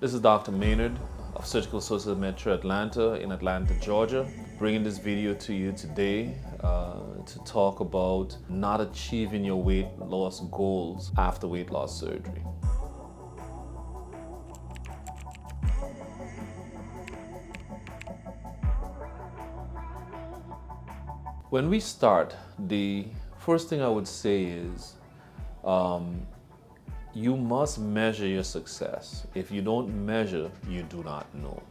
This is Dr. Maynard of Surgical Associates of Metro Atlanta in Atlanta, Georgia, bringing this video to you today to talk about not achieving your weight loss goals after weight loss surgery. When we start, the first thing I would say is you must measure your success. If you don't measure, you do not know.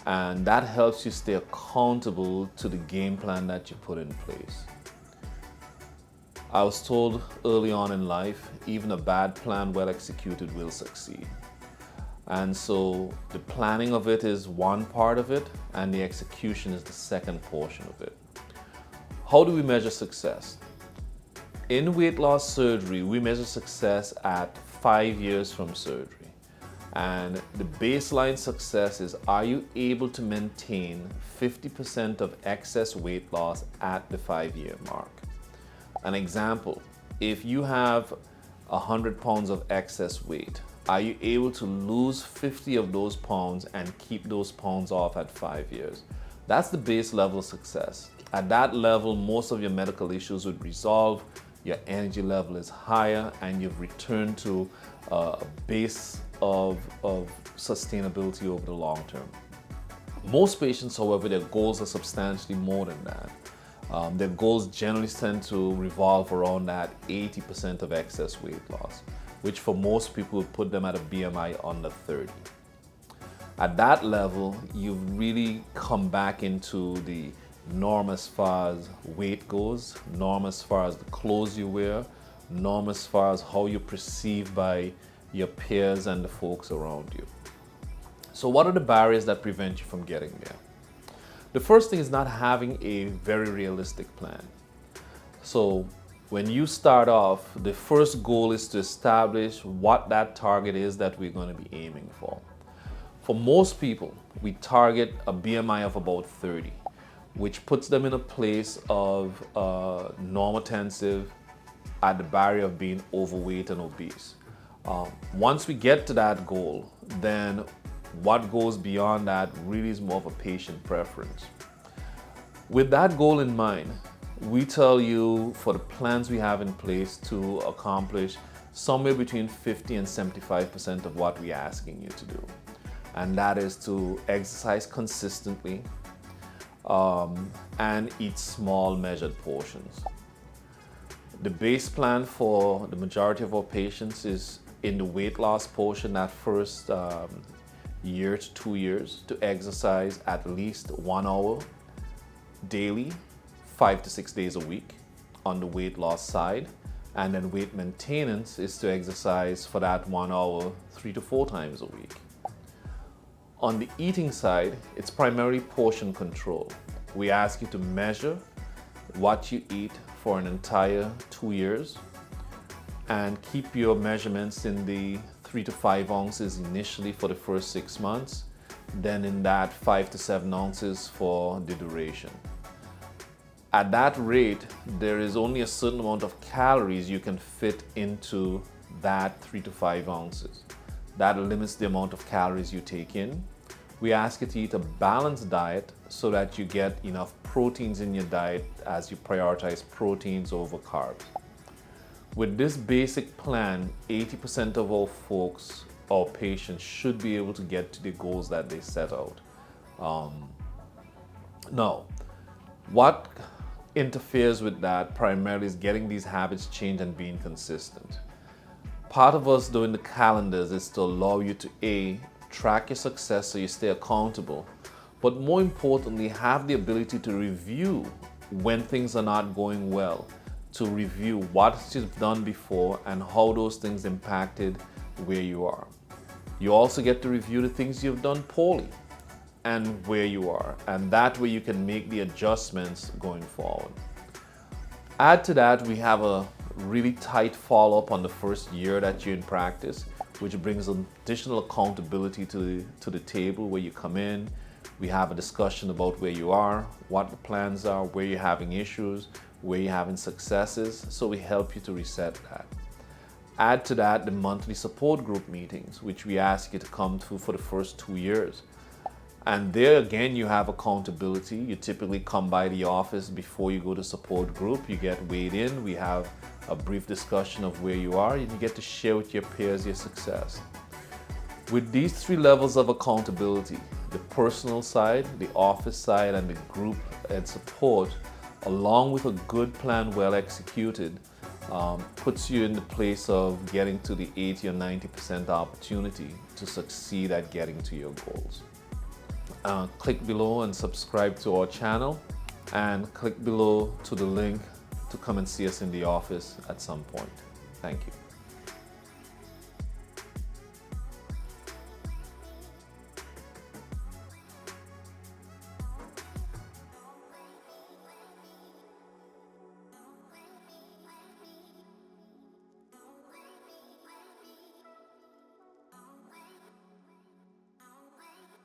And that helps you stay accountable to the game plan that you put in place. I was told early on in life, even a bad plan well executed will succeed. And so the planning of it is one part of it, and the execution is the second portion of it. How do we measure success? In weight loss surgery, we measure success at 5 years from surgery. And the baseline success is, are you able to maintain 50% of excess weight loss at the 5-year mark? An example, if you have 100 pounds of excess weight, are you able to lose 50 of those pounds and keep those pounds off at 5 years? That's the base level of success. At that level, most of your medical issues would resolve, your energy level is higher, and you've returned to a base of sustainability over the long term. Most patients, however, their goals are substantially more than that. Their goals generally tend to revolve around that 80% of excess weight loss, which for most people would put them at a BMI under 30. At that level, you've really come back into the norm as far as weight goes, norm as far as the clothes you wear, norm as far as how you're perceived by your peers and the folks around you. So what are the barriers that prevent you from getting there? The first thing is not having a very realistic plan. So when you start off, the first goal is to establish what that target is that we're going to be aiming for. For most people, we target a BMI of about 30, which puts them in a place of normotensive at the barrier of being overweight and obese. Once we get to that goal, then what goes beyond that really is more of a patient preference. With that goal in mind, we tell you for the plans we have in place to accomplish somewhere between 50 and 75% of what we're asking you to do. And that is to exercise consistently, and eat small measured portions. The base plan for the majority of our patients is in the weight loss portion, that first year to 2 years, to exercise at least 1 hour daily, 5 to 6 days a week on the weight loss side. And then weight maintenance is to exercise for that 1 hour 3 to 4 times a week. On the eating side, it's primarily portion control. We ask you to measure what you eat for an entire 2 years and keep your measurements in the 3 to 5 ounces initially for the first 6 months, then in that 5 to 7 ounces for the duration. At that rate, there is only a certain amount of calories you can fit into that 3 to 5 ounces. That limits the amount of calories you take in. We ask you to eat a balanced diet so that you get enough proteins in your diet as you prioritize proteins over carbs. With this basic plan, 80% of our folks, our patients, should be able to get to the goals that they set out. Now, what interferes with that primarily is getting these habits changed and being consistent. Part of us doing the calendars is to allow you to track your success so you stay accountable, but more importantly, have the ability to review when things are not going well, to review what you've done before and how those things impacted where you are. You also get to review the things you've done poorly and where you are, and that way you can make the adjustments going forward. Add to that, we have a really tight follow-up on the first year that you're in practice, which brings additional accountability to the table where you come in. We have a discussion about where you are, what the plans are, where you're having issues, where you're having successes, so we help you to reset that. Add to that the monthly support group meetings, which we ask you to come to for the first 2 years. And there again, you have accountability. You typically come by the office before you go to support group. You get weighed in. We have a brief discussion of where you are, and you get to share with your peers your success. With these 3 levels of accountability, the personal side, the office side, and the group and support, along with a good plan well executed, puts you in the place of getting to the 80 or 90% opportunity to succeed at getting to your goals. Click below and subscribe to our channel, and click below to the link to come and see us in the office at some point. Thank you.